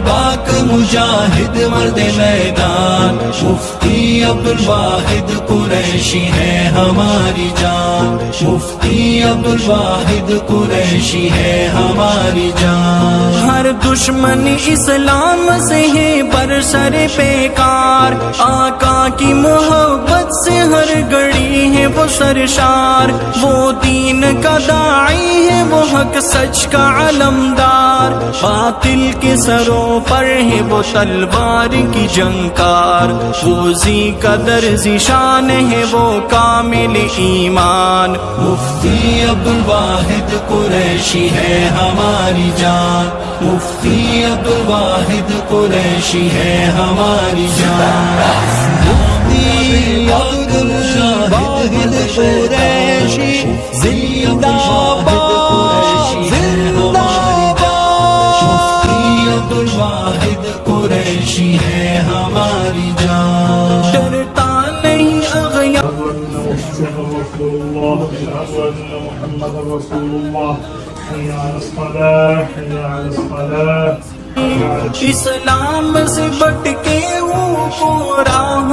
باک مجاہد مرد میدان، مفتی عبدالواحد قریشی ہے ہماری جان، مفتی عبدالواحد قریشی ہے ہماری جان۔ ہر دشمن اسلام سے ہے برسر پیکار، آقا کی محبت سے ہر گھڑی ہے وہ سرشار، وہ دین کا داعی ہے وہ حق سچ کا علمدار، باطل کے سروں پر ہے وہ تلوار کی جنگار، وہ ذی قدر ذی شان ہے وہ کامل ایمان، مفتی عبدالواحد قریشی ہے ہماری جان، مفتی عبدالواحد قریشی ہے ہماری جان، مفتی عبدالواحد قریشی زندہ باد، زندہ باد، مفتی عبدالواحد قریشی ہے ہماری جان۔ ڈرتا نہیں اغیار رسول الله أشهد أن محمد رسول الله حي على الصلاة حي على الصلاة اسلام سے بٹ کے ہوں کو راہ